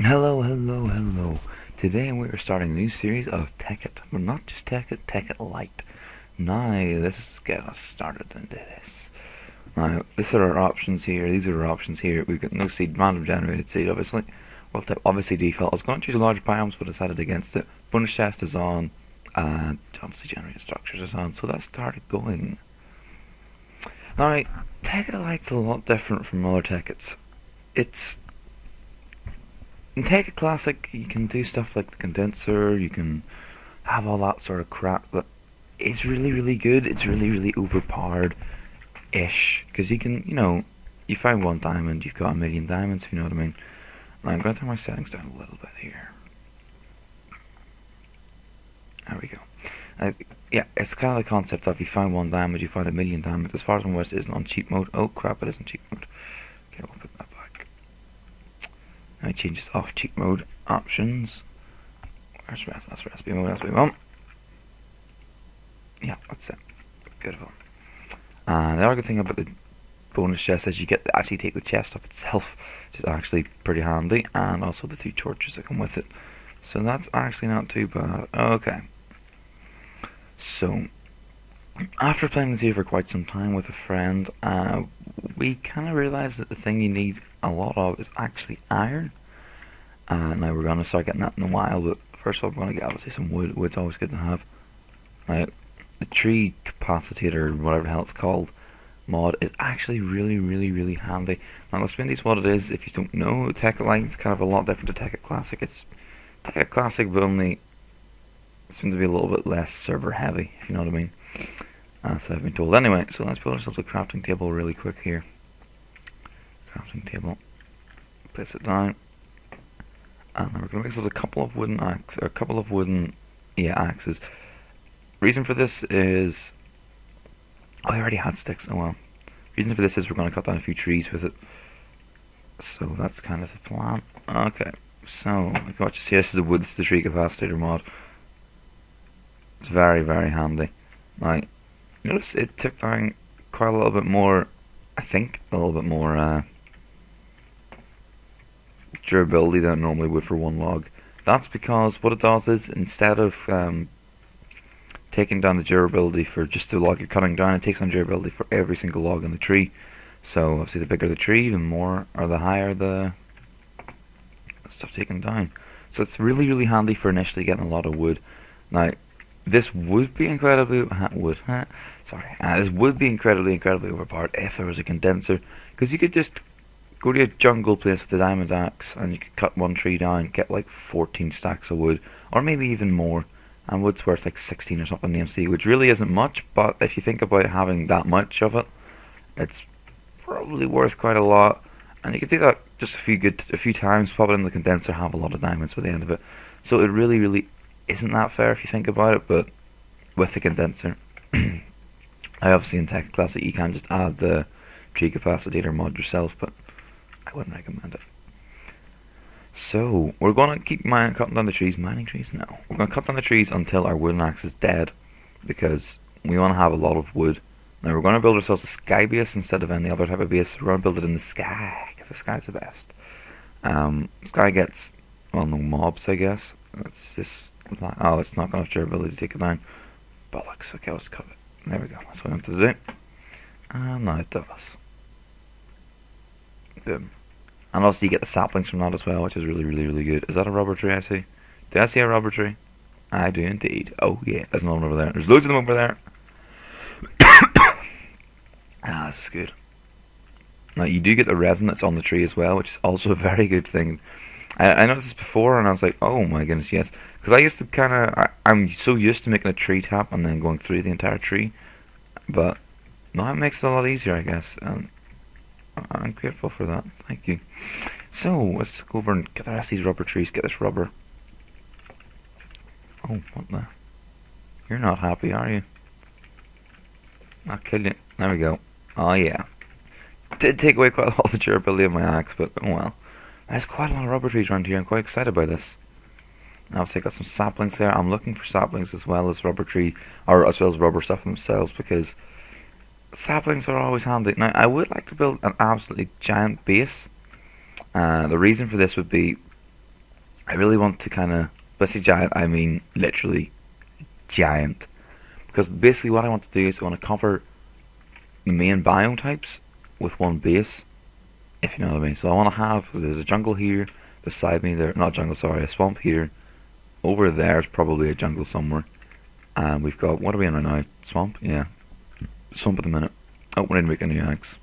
Hello, hello, hello. Today we are starting a new series of Tekkit, but not just Tekkit, Tekkit Lite. Now, let's get us started into this. Now, these are our options here. These are our options here. We've got no seed, random generated seed, obviously. Well, obviously default. I was going to choose large biomes, but decided against it. Bonus chest is on, and obviously generated structures is on. So let's start going. Alright, Tekkit Lite's a lot different from other Tekkits. It's In Tekkit Classic, you can do stuff like the condenser, you can have all that sort of crap, but it's really, really good. It's really, really overpowered-ish, because you can, you find one diamond, you've got a million diamonds, if you know what I mean. Now, I'm going to turn my settings down a little bit here. There we go. Yeah, it's kind of the concept of you find one diamond, you find a million diamonds. As far as I'm aware, it isn't on cheat mode. Oh crap, it isn't cheat mode. Okay, we'll put that back. Now change this off cheat mode options. That's recipe mode, that's what we want. Yeah, that's it. Beautiful. And the other good thing about the bonus chest is you get to actually take the chest up itself, which is actually pretty handy, and also the 2 torches that come with it. So that's actually not too bad. Okay. So, after playing this here for quite some time with a friend, we kind of realised that the thing you need a lot of is actually iron. Now we're going to start getting that in a while, but first of all we're going to get obviously some wood. Wood's always good to have. Now, the tree capacitator, whatever the hell it's called, mod is actually really, really, really handy. Now let's explain what it is. If you don't know, Tekkit Lite is kind of a lot different to Tekkit Classic. It's Tekkit Classic, but only it seems to be a little bit less server heavy, if you know what I mean. So I've been told. Anyway, so let's build ourselves a crafting table really quick here. Crafting table. Place it down. And we're going to make ourselves a couple of wooden axes. Reason for this is, I already had sticks. Oh well. Reason for this is we're going to cut down a few trees with it. So that's kind of the plan. Okay. So what you see, this is the tree capacitator mod. It's very, very handy. Now, notice it took down quite a little bit more, I think, a little bit more durability than it normally would for one log. That's because what it does is, instead of taking down the durability for just the log you're cutting down, it takes on durability for every single log in the tree. So obviously the bigger the tree, the more, or the higher the stuff taken down. So it's really, really handy for initially getting a lot of wood. Now, this would be incredibly this would be incredibly overpowered if there was a condenser, because you could just go to a jungle place with a diamond axe and you could cut one tree down, get like 14 stacks of wood, or maybe even more, and wood's worth like 16 or something in the MC, which really isn't much, but if you think about having that much of it, it's probably worth quite a lot. And you could do that just a few times, pop it in the condenser, have a lot of diamonds by the end of it. So it really, really isn't that fair if you think about it, but with the condenser, I obviously in Tekkit Classic you can just add the tree capacitator mod yourself, but I wouldn't recommend it. So we're going to keep cutting down the trees. Mining trees? No. We're going to cut down the trees until our wooden axe is dead, because we want to have a lot of wood. Now we're going to build ourselves a sky base instead of any other type of base. We're going to build it in the sky, because the sky's the best. Sky gets, well, no mobs, I guess. It's just, oh, it's not enough durability to take it down. Bollocks. Okay, let's cut it. There we go. That's what I wanted to do. And now it does. Boom. And also you get the saplings from that as well, which is really, really, really good. Is that a rubber tree I see? Did I see a rubber tree? I do indeed. Oh yeah, there's another one over there. There's loads of them over there. This is good. Now you do get the resin that's on the tree as well, which is also a very good thing. I noticed this before and I was like, oh my goodness, yes. Because I used to I'm so used to making a tree tap and then going through the entire tree. But now it makes it a lot easier, I guess. And I'm grateful for that. Thank you. So, let's go over and get the rest of these rubber trees. Get this rubber. Oh, what the? You're not happy, are you? I'll kill you. There we go. Oh, yeah. Did take away quite a lot of the durability of my axe, but oh well. There's quite a lot of rubber trees around here. I'm quite excited by this. Obviously, I got some saplings there. I'm looking for saplings as well as rubber tree, or as well as rubber stuff themselves, because saplings are always handy. Now, I would like to build an absolutely giant base. The reason for this would be, I really want to kind of, by say giant, I mean literally giant. Because basically what I want to do is I want to cover the main biome types with one base, if you know what I mean. So I want to have, there's a jungle here beside me there, not jungle, sorry, a swamp here. Over there is probably a jungle somewhere. And we've got, what are we in right now? Swamp? Yeah. Swamp at the minute. Oh, we need to make a new axe.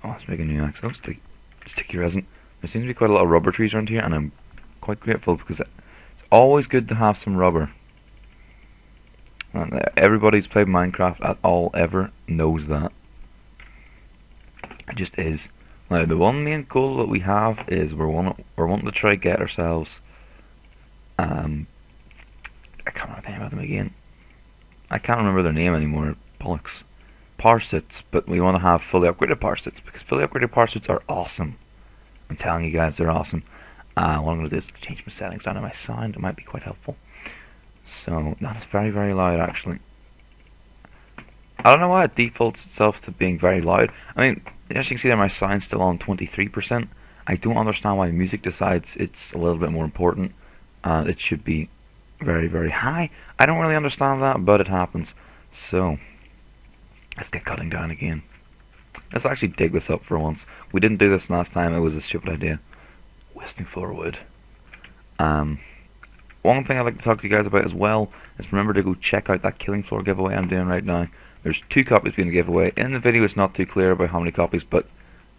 Oh, let's make a new axe. Oh, sticky resin. There seems to be quite a lot of rubber trees around here, and I'm quite grateful because it's always good to have some rubber. And everybody who's played Minecraft at all ever knows that. It just is. Now, the one main goal that we have is we're wanting to try to get ourselves. I can't remember the name of them again. I can't remember their name anymore. Bollocks. Parsets, but we want to have fully upgraded parsets because fully upgraded parsets are awesome. I'm telling you guys, they're awesome. What I'm going to do is change my settings down on my sound. It might be quite helpful. So that is very, very loud actually. I don't know why it defaults itself to being very loud. I mean, as you can see there, my sound's still on 23%. I don't understand why music decides it's a little bit more important and it should be very, very high. I don't really understand that, but it happens. So let's get cutting down again. Let's actually dig this up for once. We didn't do this last time, it was a stupid idea. Wasting floor wood. One thing I'd like to talk to you guys about as well is remember to go check out that killing floor giveaway I'm doing right now. There's 2 copies being given away. In the video it's not too clear about how many copies, but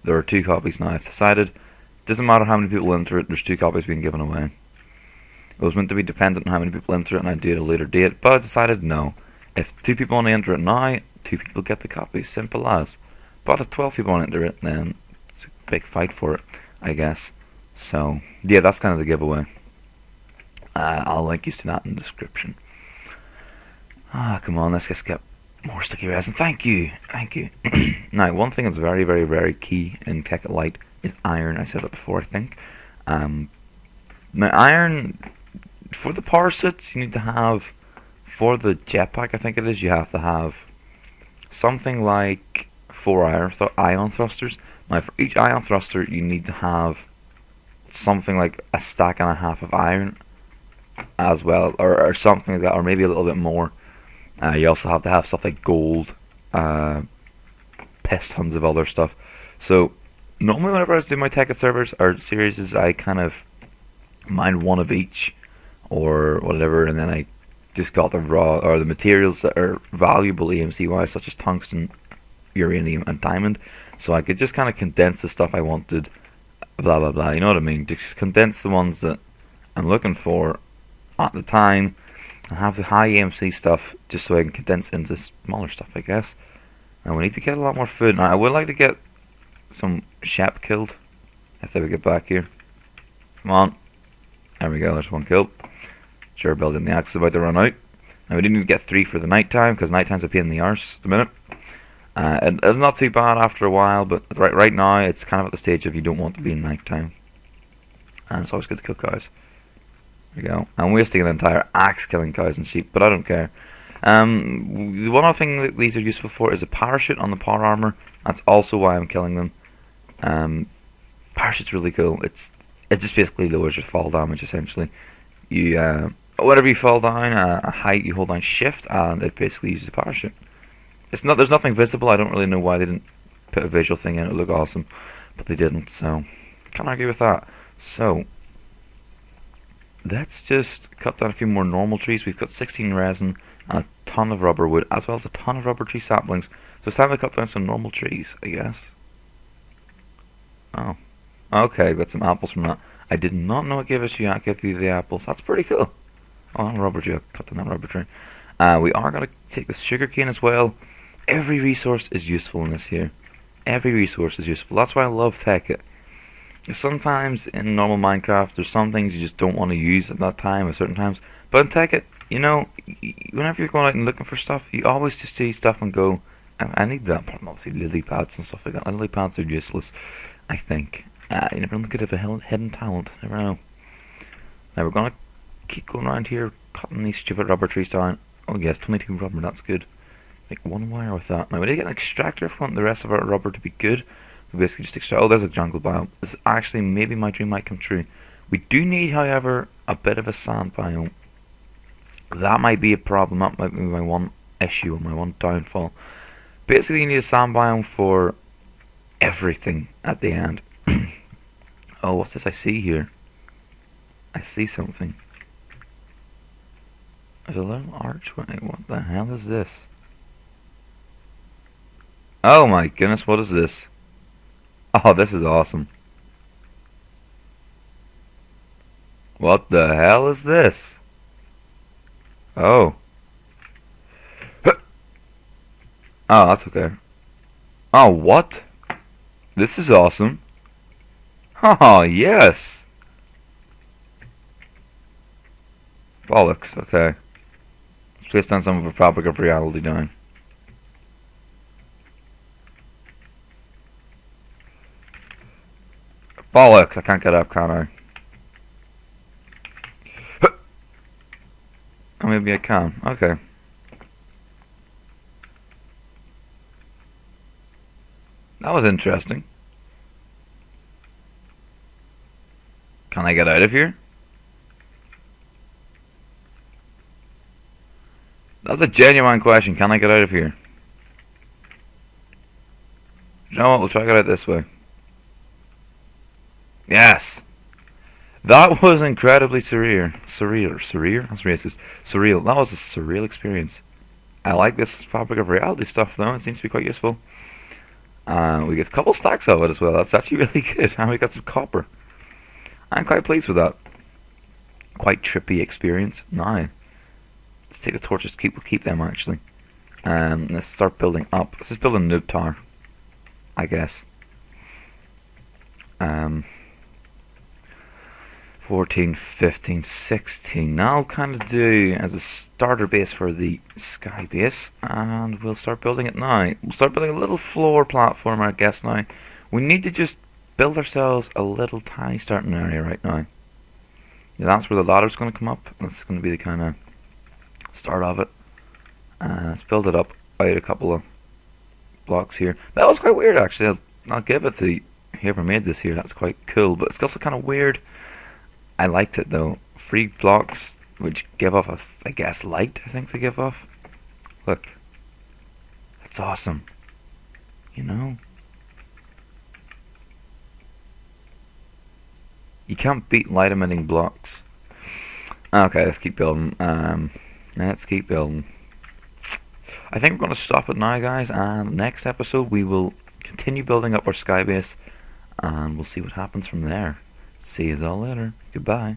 there are 2 copies now. I've decided, doesn't matter how many people enter it, there's 2 copies being given away. It was meant to be dependent on how many people enter it and I'd do it at a later date, but I decided no. If 2 people want to enter it now, 2 people get the copy, simple as. But if 12 people want to enter it, then it's a big fight for it, I guess. So, yeah, that's kind of the giveaway. I'll link you to that in the description. Come on, let's just get more sticky resin. Thank you, thank you. Now, one thing that's very, very, very key in Tekkit Lite is iron. I said that before, I think. Now, iron, for the power sets, you need to have, for the jetpack, I think it is, you have to have something like 4 ion thrusters. Now, for each ion thruster, you need to have something like a stack and a half of iron as well, or something like that, or maybe a little bit more. You also have to have stuff like gold, pistons of other stuff. So normally whenever I was doing my Tekkit servers or series, I kind of mined one of each or whatever, and then I just got the raw or the materials that are valuable EMC wise, such as tungsten, uranium, and diamond. So I could just kind of condense the stuff I wanted, blah blah blah. You know what I mean? Just condense the ones that I'm looking for at the time, and have the high EMC stuff just so I can condense into smaller stuff, I guess. And we need to get a lot more food. Now I would like to get some sheep killed if they would get back here. Come on. There we go, there's one killed. Sure, building the axe is about to run out. Now we didn't even get 3 for the night time because night time's a pain in the arse at the minute. And it's not too bad after a while, but right now it's kind of at the stage of you don't want to be in night time. And it's always good to kill cows. There we go. I'm wasting an entire axe killing cows and sheep, but I don't care. The one other thing that these are useful for is a parachute on the power armor. That's also why I'm killing them. Parachute's really cool. It just basically lowers your fall damage essentially. You whenever you fall down a height, you hold down shift, and it basically uses a parachute. There's nothing visible. I don't really know why they didn't put a visual thing in. It would look awesome, but they didn't. So can't argue with that. So let's just cut down a few more normal trees. We've got 16 resin and a ton of rubber wood, as well as a ton of rubber tree saplings. So it's time to cut down some normal trees, I guess. Oh, okay, got some apples from that. I did not know it gave you the apples. That's pretty cool. Oh, rubber tree. I'll cut down that rubber tree. We are going to take the sugar cane as well. Every resource is useful in this here. Every resource is useful. That's why I love Tekkit. Sometimes in normal Minecraft, there's some things you just don't want to use at that time, at certain times. But in Tekkit, you know, whenever you're going out and looking for stuff, you always just see stuff and go, I need that. But obviously lily pads and stuff like that. Lily pads are useless, I think. You never know, could have a hidden talent. Never know. Now we're going to keep going around here, cutting these stupid rubber trees down. Oh yes, 22 rubber, that's good. Make 1 wire with that. Now we need to get an extractor if we want the rest of our rubber to be good. We basically just extract. Oh, there's a jungle biome. This is actually maybe my dream might come true. We do need, however, a bit of a sand biome. That might be a problem. That might be my one issue or my one downfall. Basically, you need a sand biome for everything at the end. Oh, what's this I see here? I see something. There's a little archway. What the hell is this? Oh my goodness, what is this? Oh, this is awesome. What the hell is this? Oh. Oh, that's okay. Oh, what? This is awesome. Oh, yes. Bollocks, okay. Let's place down some of the fabric of reality down. Bollocks, I can't get up, can I? Oh, maybe I can. Okay. That was interesting. Can I get out of here? That's a genuine question. Can I get out of here? You know what? We'll try to get out this way. Yes! That was incredibly surreal. Surreal? That's racist. Surreal. That was a surreal experience. I like this fabric of reality stuff though. It seems to be quite useful. We get a couple stacks of it as well. That's actually really good. And we got some copper. I'm quite pleased with that. Quite trippy experience. Now, let's take the torches. We'll keep them actually. Let's start building up. Let's just build a noob tower, I guess. 14, 15, 16. Now I'll kind of do as a starter base for the sky base, and we'll start building it now. We'll start building a little floor platform, I guess now. We need to just build ourselves a little tiny starting area right now. Yeah, that's where the ladder's going to come up. That's going to be the kind of start of it. Let's build it up out a couple of blocks here. That was quite weird actually. I'll give it to whoever made this here. That's quite cool, but it's also kind of weird. I liked it though. 3 blocks which give off a, I guess, light. I think they give off. Look, that's awesome. You know, you can't beat light emitting blocks. Okay, let's keep building. Let's keep building. I think we're going to stop it now, guys. And next episode we will continue building up our sky base, and we'll see what happens from there. See you all later. Goodbye.